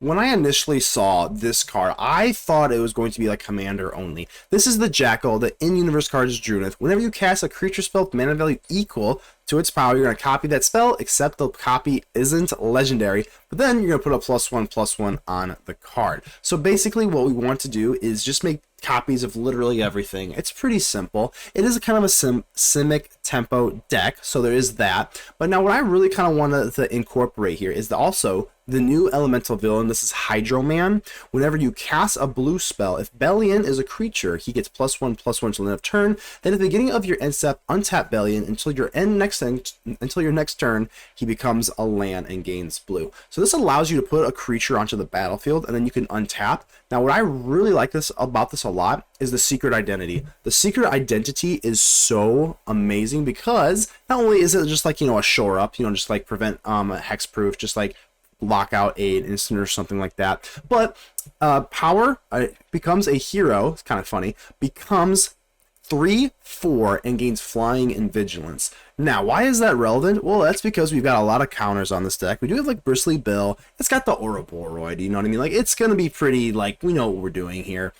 When I initially saw this card, I thought it was going to be like commander only. This is the Jackal. The in-universe card is Druneth. Whenever you cast a creature spell with mana value equal to its power, you're going to copy that spell, except the copy isn't legendary. But then you're going to put a +1/+1 on the card. So basically what we want to do is just make copies of literally everything. It's pretty simple. It is a kind of a Simic tempo deck, so there is that. But now what I really kind of wanted to incorporate here is also the new elemental villain. This is Hydro-Man. Whenever you cast a blue spell, if Belion is a creature, he gets +1/+1 till the end of turn. Then at the beginning of your end step, untap Belion until your next turn, he becomes a land and gains blue. So this allows you to put a creature onto the battlefield, and then you can untap. Now, what I really like about this a lot is the secret identity. The secret identity is so amazing because not only is it just like, a shore up, just like prevent hexproof, just like lockout aid instant or something like that, but power becomes a hero. It's kind of funny. Becomes 3/4 and gains flying and vigilance. Now, why is that relevant? Well, that's because we've got a lot of counters on this deck. We do have like Bristly Bill. It's got the Ouroboroid, you know what I mean? Like, it's gonna be pretty, like, we know what we're doing here.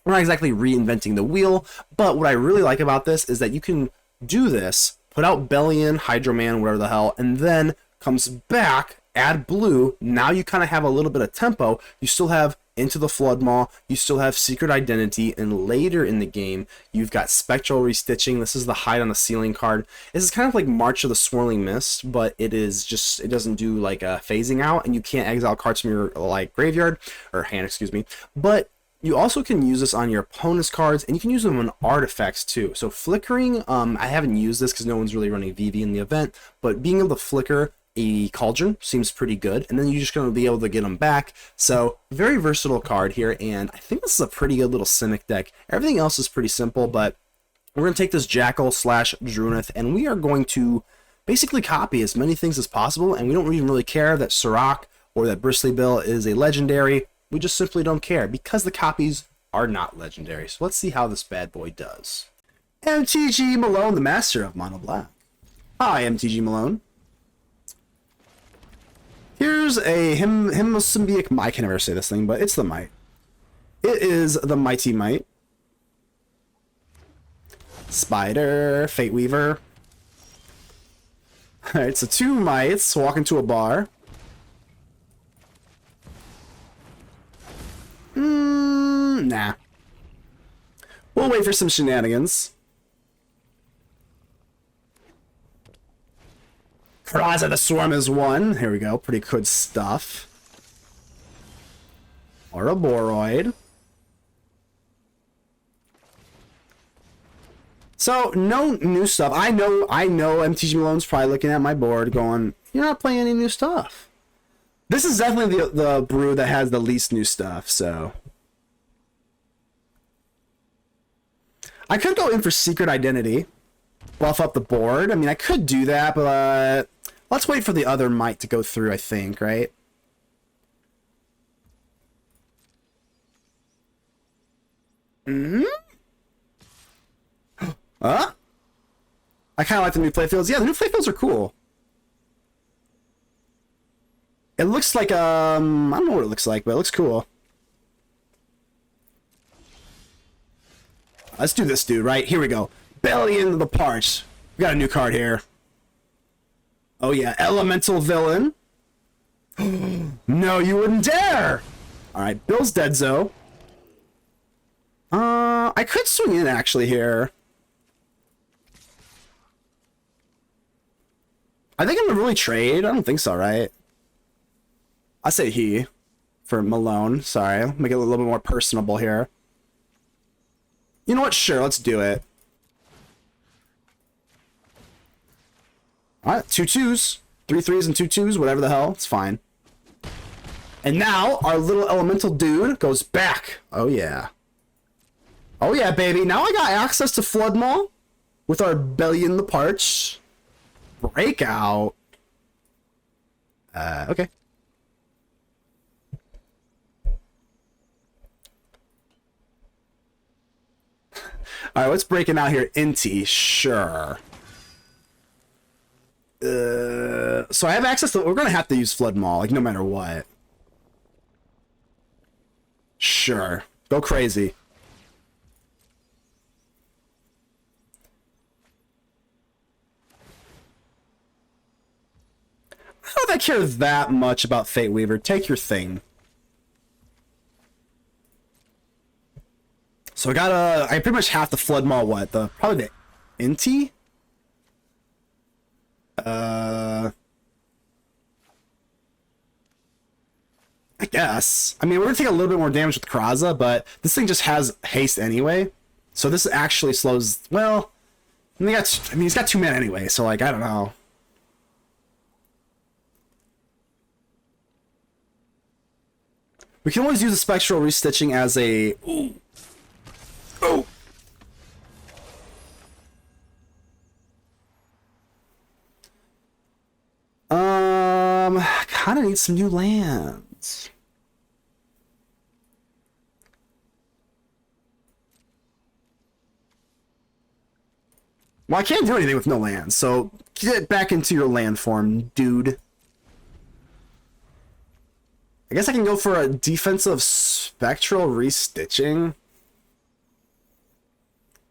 We're not exactly reinventing the wheel, but what I really like about this is that you can do this, put out Belion, Hydro-Man, whatever the hell, and then comes back, add blue. Now you kind of have a little bit of tempo. You still have Into the Flood Maw, you still have Secret Identity, and later in the game, you've got Spectral Restitching. This is the Hide on the Ceiling card. This is kind of like March of the Swirling Mist, but it doesn't do like a phasing out, and you can't exile cards from your like graveyard, or hand, excuse me. But you also can use this on your opponent's cards, and you can use them on artifacts too. So flickering, I haven't used this because no one's really running VV in the event, but being able to flicker a cauldron seems pretty good, and then you're just going to be able to get them back. So very versatile card here, and I think this is a pretty good little Simic deck. Everything else is pretty simple, but we're going to take this Jackal / Druneth, and we are going to basically copy as many things as possible, and we don't even really care that Surrak or that Bristly Bill is a legendary. We just simply don't care because the copies are not legendary. So let's see how this bad boy does. MTG Malone, the master of Mono Black. Hi, MTG Malone. Here's a Hemosymbic Mite. I can never say this thing, but it's the Mite. It is the Mighty Mite. Spider, Fate Weaver. Alright, so 2 Mites walk into a bar. Nah. We'll wait for some shenanigans. Rise of the Swarm is 1. Here we go. Pretty good stuff. Ouroboroid. So, no new stuff. I know MTG Malone's probably looking at my board going, you're not playing any new stuff. This is definitely the brew that has the least new stuff, so. I could go in for Secret Identity. Buff up the board. I mean, I could do that, but let's wait for the other Mite to go through, I think, right? Huh? I kind of like the new playfields. Yeah, the new playfields are cool. It looks like, I don't know what it looks like, but it looks cool. Let's do this, dude, right? Here we go. Belion the Parched. We got a new card here. Oh, yeah. Elemental Villain. No, you wouldn't dare! Alright, Bill's dead, Zo. I could swing in, actually, here. I think I'm gonna really trade. I don't think so, right? I say he for Malone. Sorry, I'll make it a little bit more personable here. You know what? Sure, let's do it. Alright, 2 2s. 3 3s and 2 2s, whatever the hell. It's fine. And now, our little elemental dude goes back. Oh, yeah. Oh, yeah, baby. Now I got access to Flood Maw with our Belion the Parched. Breakout. Okay. Alright, what's breaking out here? Inti, sure. So I have access to... We're going to have to use Flood Maw, like, no matter what. Sure. Go crazy. I don't know if I care that much about Fate Weaver. Take your thing. So I pretty much have to Flood Maw what? Probably the Inti? I guess. I mean, we're gonna take a little bit more damage with Kraza, but this thing just has haste anyway. So this actually slows, well, he's got 2 mana anyway, so like, I don't know. We can always use the Spectral Restitching as a... Ooh. Oh! Kind of need some new lands. Well, I can't do anything with no lands, so get back into your land form, dude. I guess I can go for a defensive Spectral Restitching.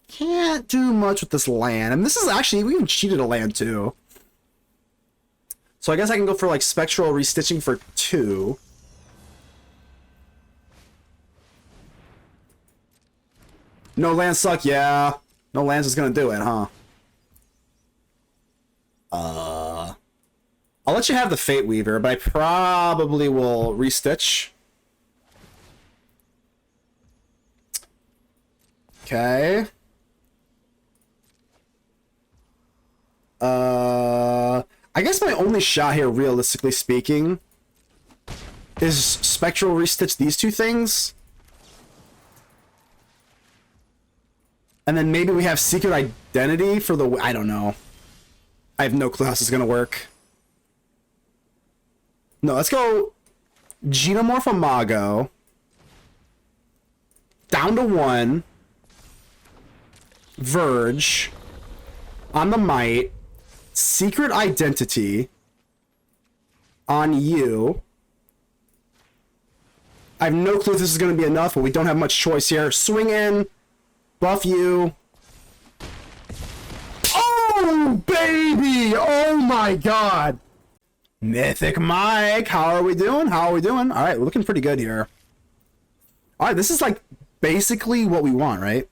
Can't do much with this land. And this is actually, we even cheated a land too. So I guess I can go for like Spectral Restitching for 2. No lands suck, yeah. No lands is gonna do it, huh? I'll let you have the Fate Weaver, but I probably will restitch. Okay. I guess my only shot here, realistically speaking, is Spectral Restitch these 2 things. And then maybe we have Secret Identity for the... I don't know. I have no clue how this is going to work. No, let's go Genemorph Imago. Down to 1. Verge. On the Mite. Secret Identity. On you. I have no clue if this is going to be enough, but we don't have much choice here. Swing in. Buff you. Oh, baby! Oh my god! Mythic Mike, how are we doing? How are we doing? Alright, we're looking pretty good here. Alright, this is like basically what we want, right?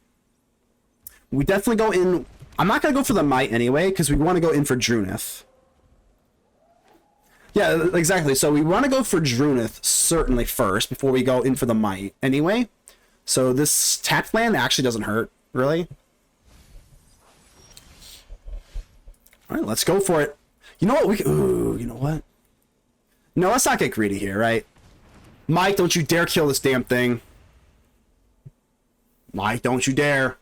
We definitely go in... I'm not going to go for the Mite anyway, because we want to go in for Druneth. Yeah, exactly. So we want to go for Druneth certainly first, before we go in for the Mite anyway. So this tap land actually doesn't hurt, really. Alright, let's go for it. You know what? Ooh, you know what? No, let's not get greedy here, right? Mike, don't you dare kill this damn thing. Mike, don't you dare.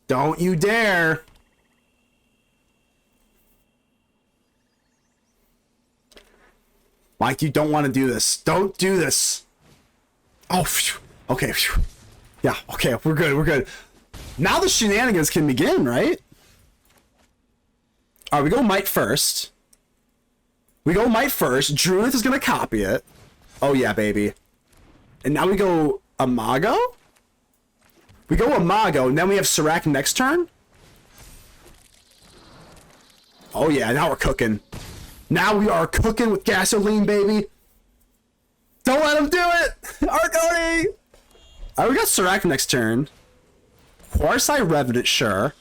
Don't you dare. Mike, you don't want to do this. Don't do this. Oh, phew. Okay. Phew. Yeah, okay, we're good, we're good. Now the shenanigans can begin, right? Alright, we go Mite first. We go Mite first. Druneth is going to copy it. Oh, yeah, baby. And now we go Imago? We go Imago, and then we have Surrak next turn? Oh, yeah, now we're cooking. Now we are cooking with gasoline, baby. Don't let him do it! Arconi! Alright, we got Surrak next turn. Quartzi Revenant, sure.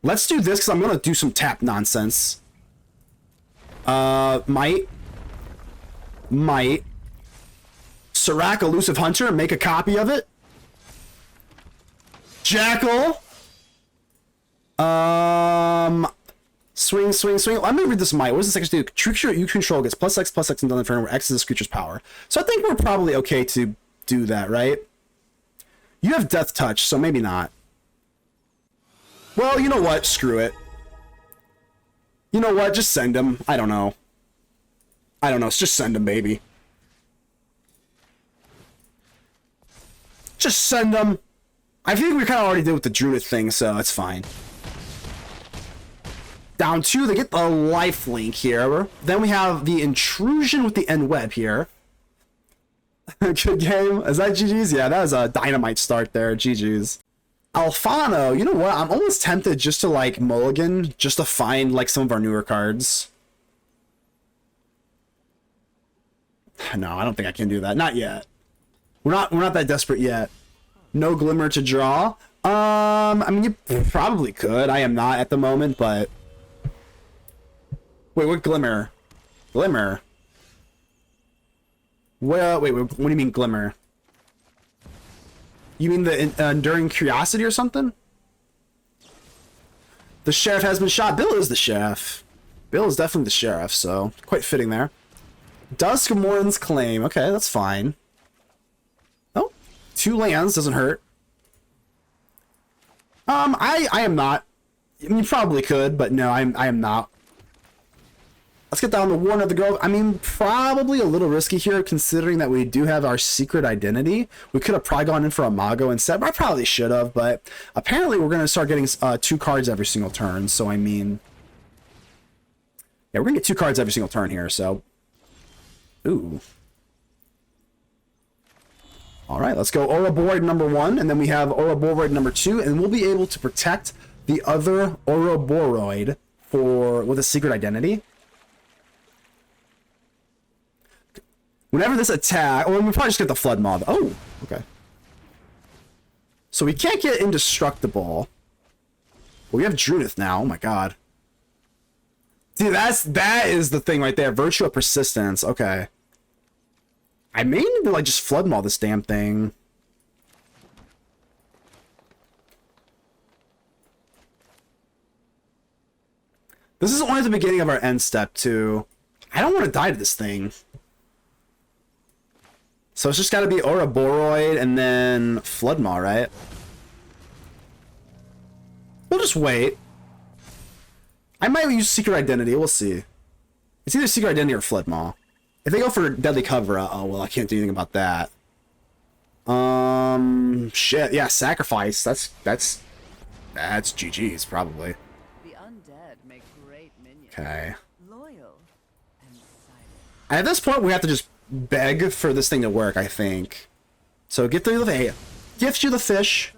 Let's do this, because I'm going to do some tap nonsense. Mite. Surrak, Elusive Hunter, make a copy of it. Jackal. Swing. I'm gonna read this Mite. What does this actually do? Creature you control gets +X until the turn where X is this creature's power. So I think we're probably okay to do that, right? You have Death Touch, so maybe not. Well, you know what? Screw it. You know what? Just send him. I don't know. Just send him, baby. Just send him. I think we kind of already did with the Druneth thing, so it's fine. Down 2, they get the lifelink here. Then we have the Intrusion with the End Web here. Good game. Is that GG's? Yeah, that was a dynamite start there. GG's. Alfano, you know what? I'm almost tempted just to like mulligan, just to find like some of our newer cards. No, I don't think I can do that. Not yet. We're not that desperate yet. No Glimmer to draw. I mean, you probably could. I am not at the moment, but wait, what Glimmer? Glimmer. Well, wait, what do you mean Glimmer? You mean the Enduring Curiosity or something? The sheriff has been shot. Bill is the sheriff. Bill is definitely the sheriff, so quite fitting there. Duskmourn's Claim. Okay, that's fine. Oh, 2 lands doesn't hurt. I am not. I mean, you probably could, but no, I am not. Let's get down to Warden of the Grove. I mean, probably a little risky here, considering that we do have our secret identity. We could have probably gone in for Imago instead, but I probably should have. But apparently, we're going to start getting 2 cards every single turn. So, I mean, yeah, we're going to get 2 cards every single turn here. So, ooh. All right, let's go Ouroboroid number 1, and then we have Ouroboroid number 2, and we'll be able to protect the other Ouroboroid with a secret identity. Whenever this attack... Oh, we'll probably just get the Flood Maw. Oh, okay. So we can't get Indestructible. Well, we have Druneth now. Oh my god. See, that is the thing right there. Virtue of Persistence. Okay. I may need to, like, just Flood Maw this damn thing. This is only the beginning of our end step, too. I don't want to die to this thing. So it's just got to be Ouroboroid and then Flood Maw, right? We'll just wait. I might use Secret Identity. We'll see. It's either Secret Identity or Flood Maw. If they go for Deadly Cover, oh, well, I can't do anything about that. Shit. Yeah, Sacrifice. That's GG's, probably. The undead make great minions. Okay. Loyal and silent. At this point, we have to just beg for this thing to work, I think. So gift you the fish.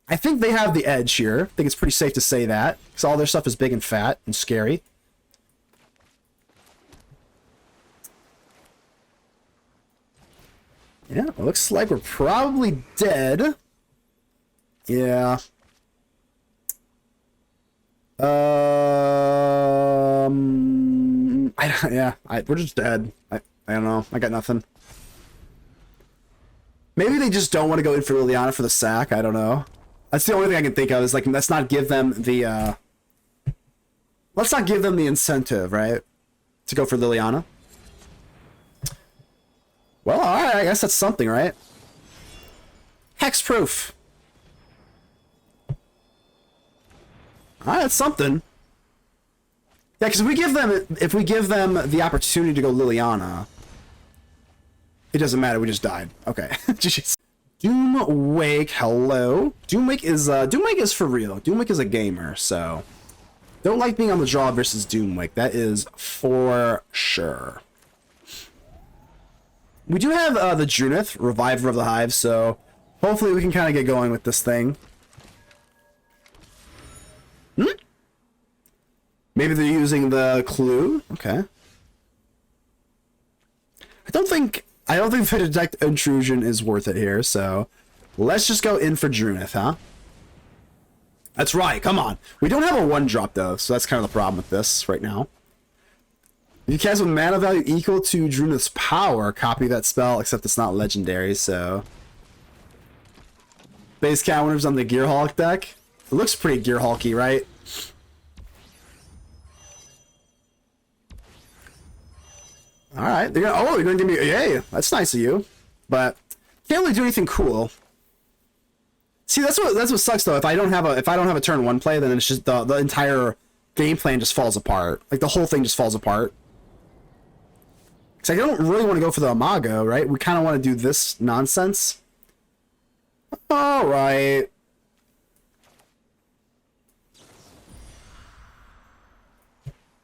I think they have the edge here. I think it's pretty safe to say that, because all their stuff is big and fat and scary. Yeah, it looks like we're probably dead. Yeah. We're just dead. I don't know. I got nothing. Maybe they just don't want to go in for Liliana for the sack. I don't know. That's the only thing I can think of. Is like, let's not give them the incentive, right? To go for Liliana. Well, alright, I guess that's something, right? Hexproof. Alright, that's something. Yeah, because if we give them the opportunity to go Liliana, it doesn't matter, we just died. Okay. Jeez. Doomwake, hello. Doomwake is for real. Doomwake is a gamer, so don't like being on the draw versus Doomwake. That is for sure. We do have the Druneth, Reviver of the Hive, so hopefully we can kind of get going with this thing. Maybe they're using the clue. Okay. I don't think the Detect Intrusion is worth it here, so let's just go in for Druneth, huh? That's right, come on. We don't have a 1-drop, though, so that's kind of the problem with this right now. If you cast with mana value equal to Druneth's power, copy that spell, except it's not legendary, so... Base counters on the Gearhulk deck. It looks pretty Gearhulky, right? Alright, they're gonna give me... Yay, that's nice of you. But, can't really do anything cool. See, that's what sucks, though. If I don't have a turn 1 play, then it's just the entire game plan just falls apart. Like, the whole thing just falls apart. Because I don't really want to go for the Imago, right? We kind of want to do this nonsense. Alright.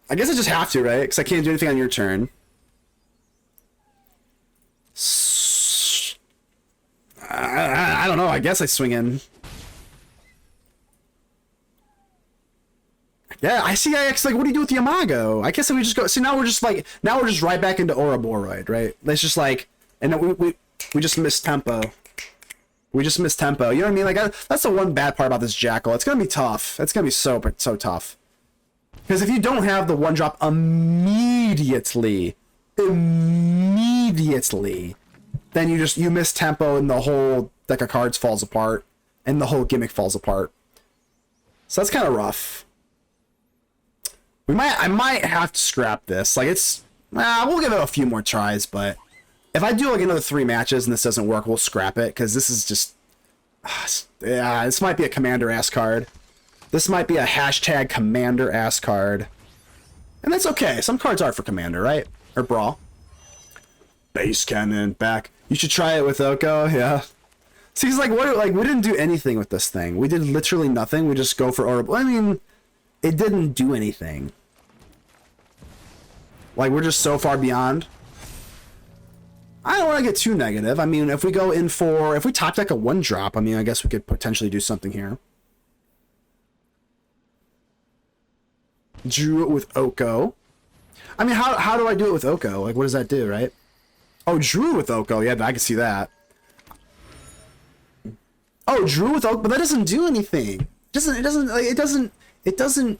I guess I just have to, right? Because I can't do anything on your turn. I don't know. I guess I swing in. Yeah, I see. I like, what do you do with the Imago? I guess if we just go. See, now we're just like, now we're just right back into Ouroboroid, right? That's just like, and then we just missed tempo. We just missed tempo. You know what I mean? Like, that's the one bad part about this Jackal. It's gonna be tough. It's gonna be so tough. Because if you don't have the one drop immediately, then you miss tempo and the whole deck of cards falls apart, and the whole gimmick falls apart. So that's kind of rough. I might have to scrap this. Like, we'll give it a few more tries, but if I do like another 3 matches and this doesn't work, we'll scrap it, because this is just, yeah, this might be a commander-ass card. This might be a hashtag commander-ass card. And that's okay. Some cards are for commander, right? Or brawl. Base cannon back. You should try it with Oko, yeah. See, it's like, we didn't do anything with this thing. We did literally nothing. We just go for Ouroboroid. I mean, it didn't do anything. Like, we're just so far beyond. I don't want to get too negative. I mean, if we go in for... If we top deck a 1-drop, I mean, I guess we could potentially do something here. Drew it with Oko. I mean, how do I do it with Oko? Like, what does that do, right? Oh, drew with Oko. Yeah, I can see that. Oh, drew with Oko, but that doesn't do anything. It doesn't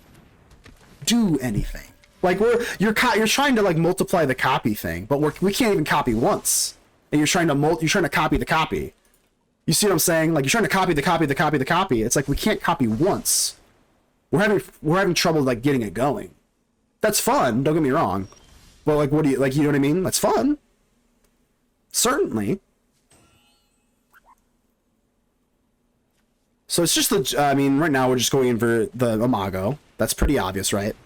do anything. Like, you're trying to like multiply the copy thing, but we can't even copy once. And you're trying to copy the copy. You see what I'm saying? Like, you're trying to copy the copy. It's like we can't copy once. We're having trouble like getting it going. That's fun, don't get me wrong. But like, what do you like? You know what I mean? That's fun. Certainly. So it's just the. I mean, right now we're just going in for the Imago. That's pretty obvious, right?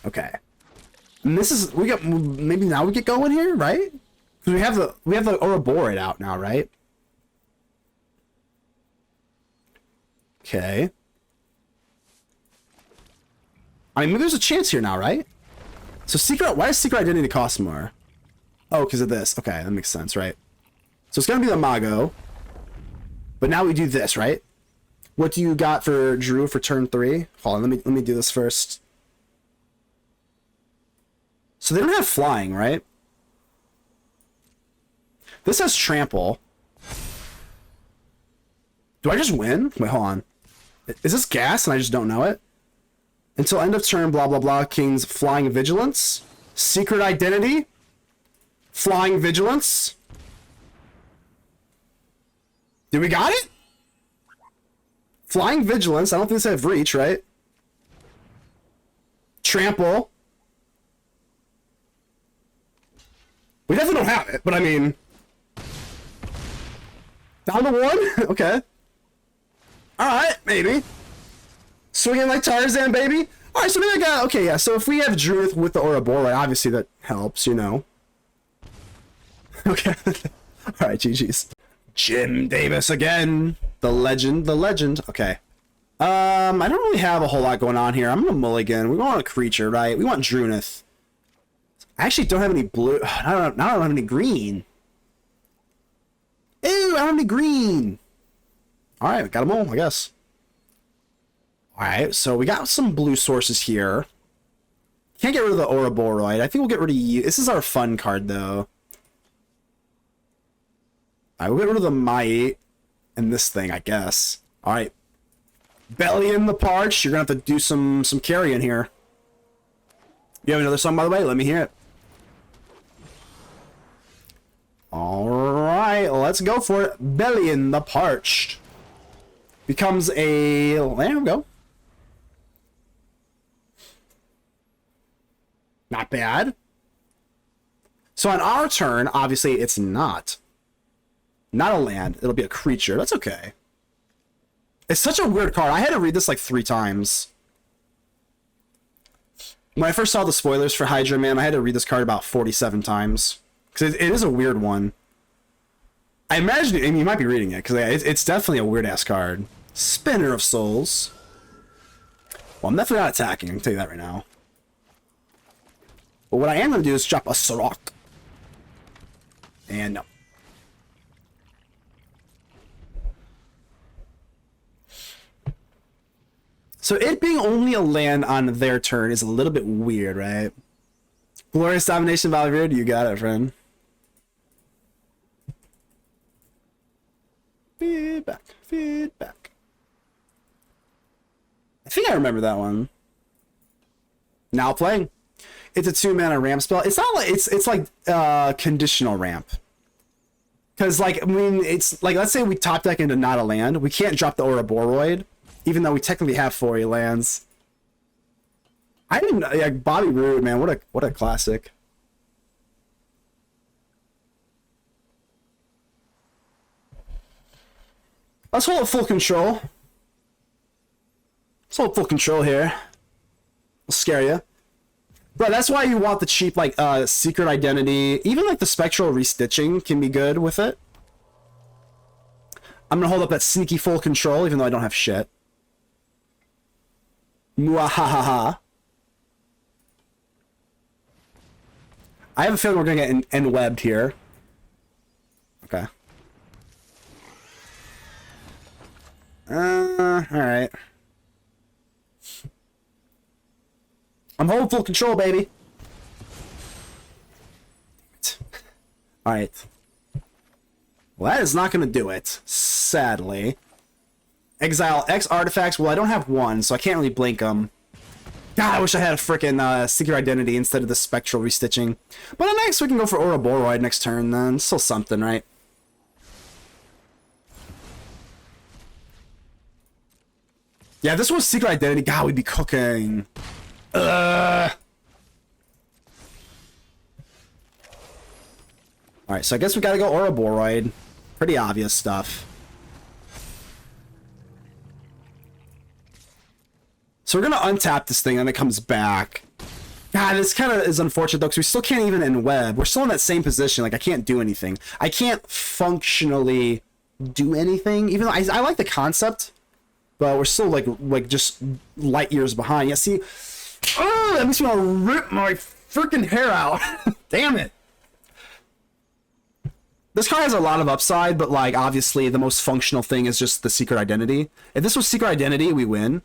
Okay. And this is maybe now we get going here, right? Because we have the Ouroboroid out now, right? Okay. I mean, maybe there's a chance here now, right? So why does Secret Identity cost more? Oh, because of this. Okay, that makes sense, right? So it's gonna be the Imago. But now we do this, right? What do you got for Drew for turn 3? Hold on, let me do this first. So they don't have flying, right? This has trample. Do I just win? Wait, hold on. Is this gas and I just don't know it? Until end of turn, blah, blah, blah. King's Flying Vigilance. Secret Identity. Flying Vigilance. Did we got it? Flying Vigilance. I don't think they have reach, right? Trample. We definitely don't have it, but I mean... Down to 1? Okay. Alright, maybe. Swinging like Tarzan, baby. Alright, so maybe I got... Okay, yeah, so if we have Druneth with the Ouroboroid, obviously that helps, you know. Okay. Alright, GG's. Jim Davis again. The legend. Okay. I don't really have a whole lot going on here. I'm gonna mulligan. We want a creature, right? We want Druneth. I actually don't have any blue. I don't have any green. Ew, I don't have any green. Alright, got them all, I guess. Alright, so we got some blue sources here. Can't get rid of the Ouroboroid. I think we'll get rid of you. This is our fun card, though. Alright, we'll get rid of the Mite and this thing, I guess. Alright. Belion the Parched. You're gonna have to do some carrying here. You have another song, by the way? Let me hear it. Alright, let's go for it. Belion the Parched. Becomes a... There we go. Not bad. So on our turn, obviously it's not a land. It'll be a creature. That's okay. It's such a weird card. I had to read this like 3 times. When I first saw the spoilers for Hydra Man, I had to read this card about 47 times. Because it is a weird one. I imagine, I mean, you might be reading it, because it's definitely a weird-ass card. Spinner of Souls. Well, I'm definitely not attacking, I can tell you that right now. But what I am going to do is drop a Surrak. And no. So it being only a land on their turn is a little bit weird, right? Glorious Domination, Valkyrie, you got it, friend. Feedback, feedback. I think I remember that one. Now playing. It's a 2-mana ramp spell. It's not like it's like conditional ramp. Cause like I mean it's like let's say we top deck into not a land, we can't drop the Ouroboroid, even though we technically have 4 lands. I didn't like Bobby Roode, man. What a classic. Let's hold full control. Let's hold full control here. I'll scare you. Bro, that's why you want the cheap, like, Secret Identity. Even, like, the Spectral Restitching can be good with it. I'm gonna hold up that sneaky full control, even though I don't have shit. Muahahaha. I have a feeling we're gonna get end-webbed here. Okay. Alright. I'm holding full control, baby. Alright. Well, that is not going to do it, sadly. Exile X artifacts. Well, I don't have one, so I can't really blink them. God, I wish I had a freaking Secret Identity instead of the Spectral Restitching. But next, we can go for Ouroboroid next turn, then. Still something, right? Yeah, if this was Secret Identity, God, we'd be cooking. Alright, so I guess we gotta go Ouroboroid. Pretty obvious stuff. So we're gonna untap this thing and it comes back. God, this kind of is unfortunate though, because we still can't even in web. We're still in that same position. Like, I can't do anything. I can't functionally do anything, even though I like the concept, but we're still like just light years behind. Yeah, see, oh, that makes me want to rip my freaking hair out. Damn it. This card has a lot of upside, but like obviously the most functional thing is just the Secret Identity. If this was Secret Identity, we win.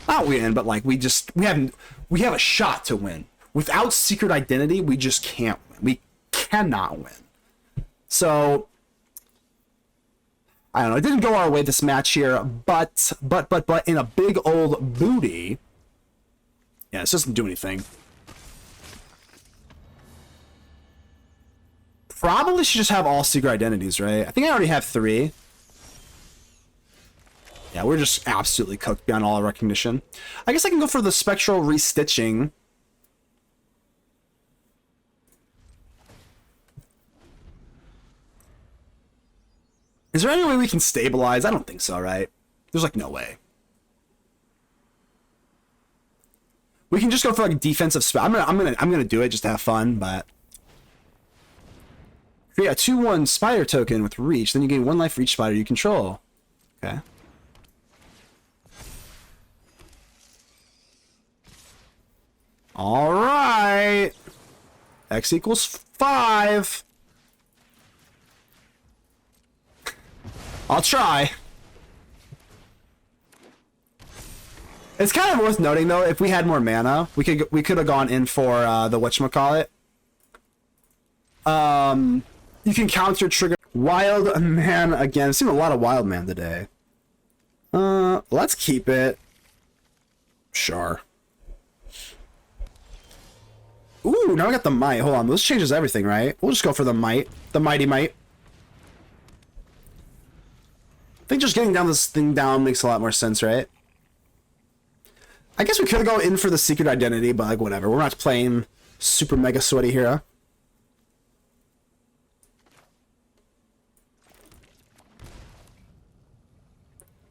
Not win, but like we have a shot to win. Without Secret Identity, we just can't win. We cannot win. So I don't know. It didn't go our way this match here, but in a big old booty. Yeah, it doesn't do anything. Probably should just have all Secret Identities, right? I think I already have 3. Yeah, we're just absolutely cooked beyond all recognition. I guess I can go for the Spectral Restitching. Is there any way we can stabilize? I don't think so, right? There's like no way. We can just go for like a defensive spell. I'm gonna do it just to have fun, but create a 2/1 spider token with reach, then you gain 1 life for each spider you control. Okay. All right. X equals 5. I'll try. It's kind of worth noting though, if we had more mana, we could have gone in for the whatchamacallit. You can counter trigger Wild Man again. I've seen a lot of Wild Man today. Let's keep it. Sure. Ooh, now I got the Mite. Hold on, this changes everything, right? We'll just go for the Mite. The Mighty Mite. I think just getting this thing down makes a lot more sense, right? I guess we could go in for the Secret Identity, but like whatever. We're not playing super mega sweaty here.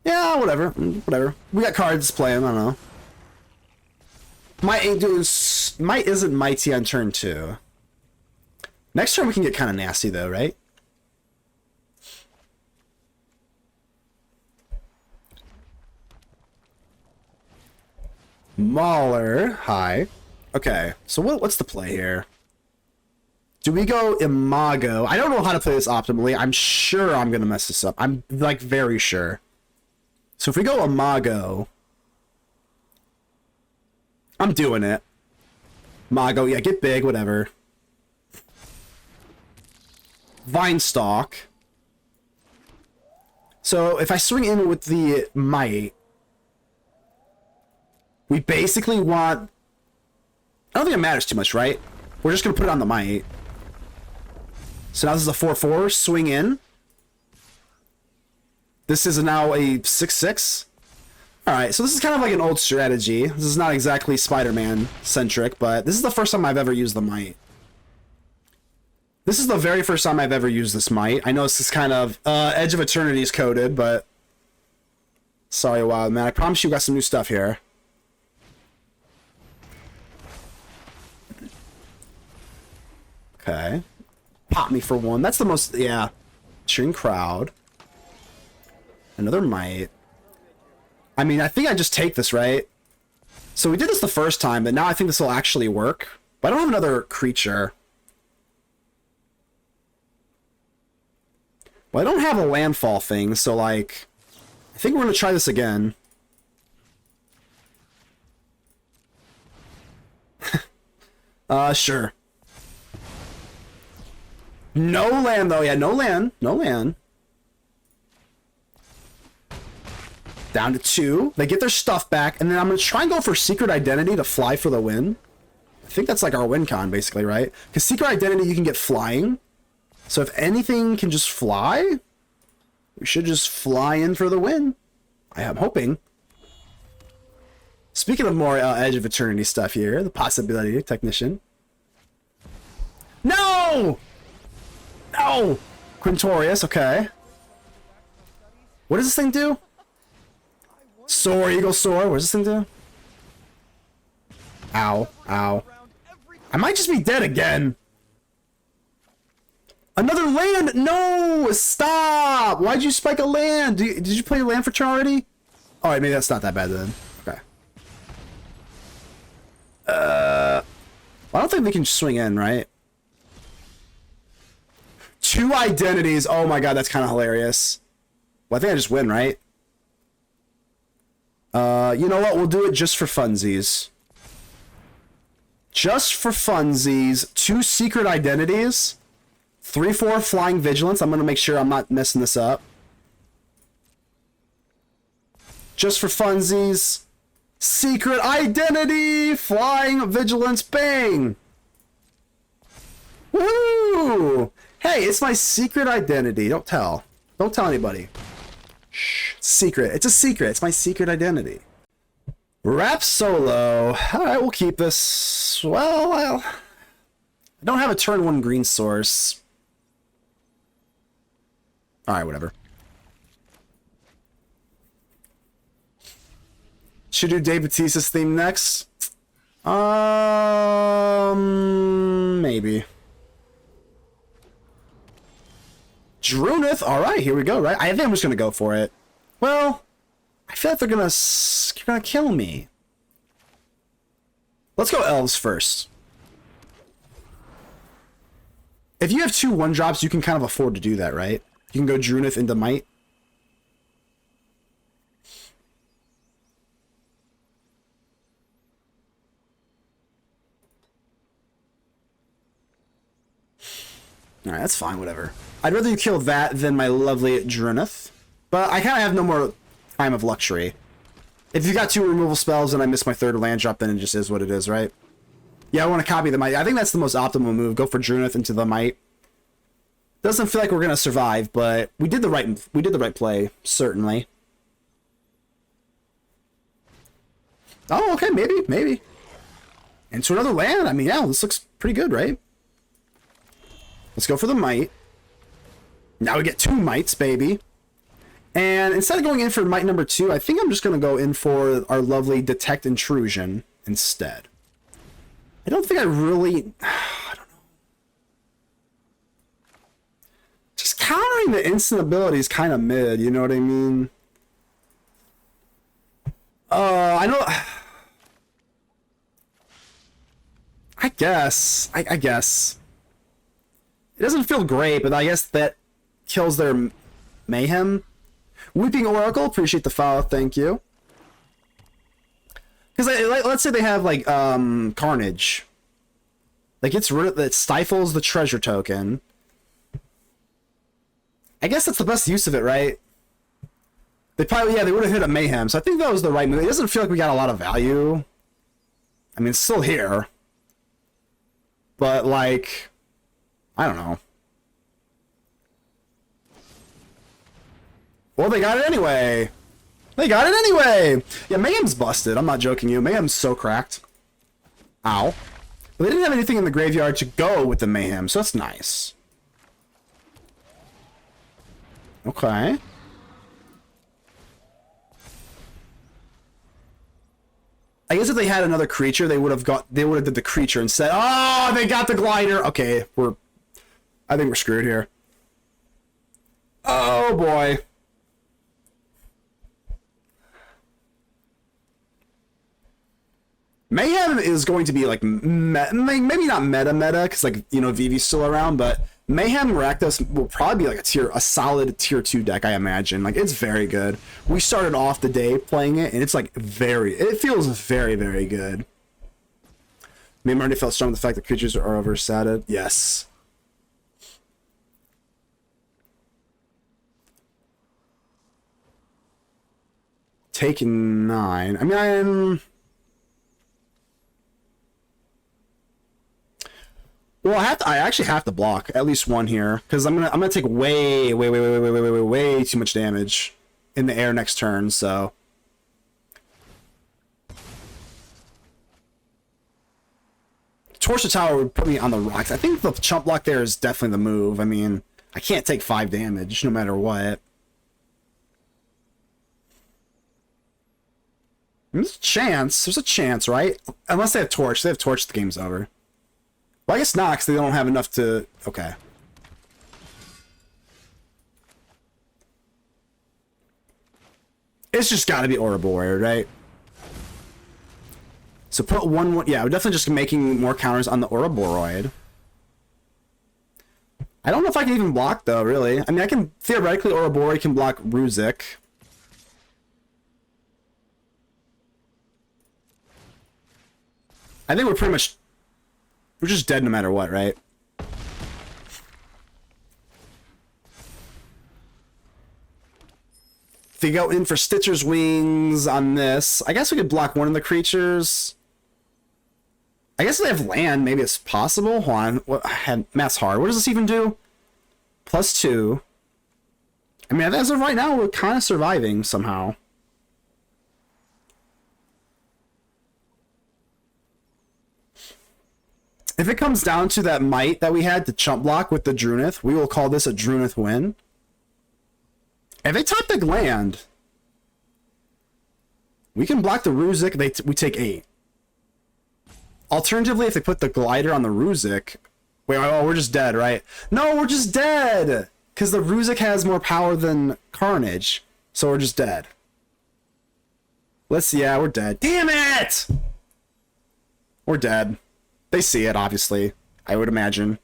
Yeah, whatever. Whatever. We got cards playing, I don't know. Might isn't mighty on turn 2. Next turn we can get kind of nasty though, right? Mauler, hi. Okay, so what's the play here? Do we go Imago? I don't know how to play this optimally. I'm sure I'm gonna mess this up. I'm like very sure. So if we go Imago, I'm doing it. Imago, yeah, get big, whatever. Vinestalk. So if I swing in with the Mite, we basically want... I don't think it matters too much, right? We're just going to put it on the Mite. So now this is a 4-4, swing in. This is now a 6-6. Alright, so this is kind of like an old strategy. This is not exactly Spider-Man centric, but this is the first time I've ever used the Mite. This is the very first time I've ever used this Mite. I know this is kind of Edge of Eternity's coded, but... Sorry, Wild Man. I promise you got some new stuff here. Okay. Pop me for one. That's the most... Yeah. Cheering crowd. Another Mite. I mean, I think I just take this, right? So we did this the first time, but now I think this will actually work. But I don't have another creature. Well, I don't have a landfall thing, so, like... I think we're going to try this again. Sure. No land, though. Yeah, no land. No land. Down to 2. They get their stuff back, and then I'm going to try and go for Secret Identity to fly for the win. I think that's like our win con, basically, right? Because Secret Identity, you can get flying. So if anything can just fly, we should just fly in for the win. I am hoping. Speaking of more Edge of Eternity stuff here, the possibility technician. No! No! Quintorius, okay. What does this thing do? Soar, Eagle Soar. What does this thing do? Ow, ow. I might just be dead again. Another land! No! Stop! Why'd you spike a land? Did you play land for turn already? Alright, maybe that's not that bad then. Okay. Well, I don't think we can swing in, right? 2 identities. Oh my god, that's kind of hilarious. Well, I think I just win, right? You know what? We'll do it just for funsies. Just for funsies. 2 secret identities. 3-4 flying vigilance. I'm going to make sure I'm not messing this up. Just for funsies. Secret identity. Flying vigilance. Bang. Woo! Hey, it's my secret identity. Don't tell. Don't tell anybody. Shh. It's a secret. It's a secret. It's my secret identity. Rap solo. Alright, we'll keep this. Well, I don't have a turn 1 green source. Alright, whatever. Should do Dave Bautista's theme next? Maybe. Druneth. Alright, here we go, right? I think I'm just gonna go for it. Well, I feel like they're gonna kill me. Let's go elves first. If you have 2 1-drops, you can kind of afford to do that, right? You can go Druneth into Mite. Alright, that's fine, whatever. I'd rather you kill that than my lovely Druneth. But I kind of have no more time of luxury. If you got 2 removal spells and I miss my 3rd land drop, then it just is what it is, right? Yeah, I want to copy the Mite. I think that's the most optimal move. Go for Druneth into the Mite. Doesn't feel like we're gonna survive, but we did the right play, certainly. Oh, okay, maybe. Into another land. I mean, yeah, this looks pretty good, right? Let's go for the Mite. Now we get 2 Mites, baby. And instead of going in for Mite number 2, I think I'm just gonna go in for our lovely Detect Intrusion instead. I don't think I really... I don't know. Just countering the instant ability is kind of mid, you know what I mean? I know... I guess. I guess. It doesn't feel great, but I guess that kills their mayhem. Weeping Oracle, appreciate the follow, thank you. Because like, let's say they have like Carnage. Like it's rid of that stifles the treasure token. I guess that's the best use of it, right? They probably, yeah, they would have hit a Mayhem, so I think that was the right move. It doesn't feel like we got a lot of value. I mean, it's still here. But, like, I don't know. Well, they got it anyway. They got it anyway. Yeah, Mayhem's busted. I'm not joking you. Mayhem's so cracked. Ow. But they didn't have anything in the graveyard to go with the Mayhem, so that's nice. Okay. I guess if they had another creature, they would have did the creature and said, "Oh, they got the glider." Okay, I think we're screwed here. Oh boy. Mayhem is going to be like maybe not meta because like you know Vivi's still around, but Mayhem Rakdos will probably be like a solid tier 2 deck, I imagine. Like it's very good. We started off the day playing it, and it's like it feels very, very good. Maybe already felt strong with the fact that creatures are oversatted. Yes. Taking 9. I mean, well, I actually have to block at least one here because I'm gonna take way too much damage in the air next turn. So Torch the Tower would put me on the rocks. I think the chump block there is definitely the move. I mean, I can't take 5 damage no matter what. There's a chance. There's a chance, right? Unless they have Torch. If they have Torch, the game's over. Well, I guess not, because they don't have enough to... Okay. It's just got to be Ouroboroid, right? So put one... Yeah, we're definitely just making more counters on the Ouroboroid. I don't know if I can even block, though, really. I mean, I can... Theoretically, Ouroboroid can block Ruzik. I think we're pretty much... We're just dead no matter what, right? If you go in for Stitcher's Wings on this, I guess we could block one of the creatures. I guess if they have land, maybe it's possible. Hold on. Math's hard. What does this even do? +2. I mean, as of right now, we're kind of surviving somehow. If it comes down to that Mite that we had to chump block with the Druneth, we will call this a Druneth win. If they top the land, we can block the Ruzik, we take 8. Alternatively, if they put the Glider on the Ruzik... Wait, oh, we're just dead, right? No, we're just dead! Because the Ruzik has more power than Carnage, so we're just dead. Yeah, we're dead. Damn it! We're dead. They see it, obviously, I would imagine.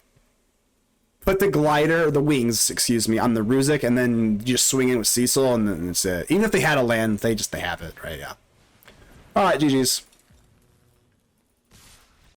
Put the glider, or the wings, excuse me, on the Ruzik, and then just swing in with Cecil, and then that's it. Even if they had a land, they have it, right? Yeah. Alright, GG's.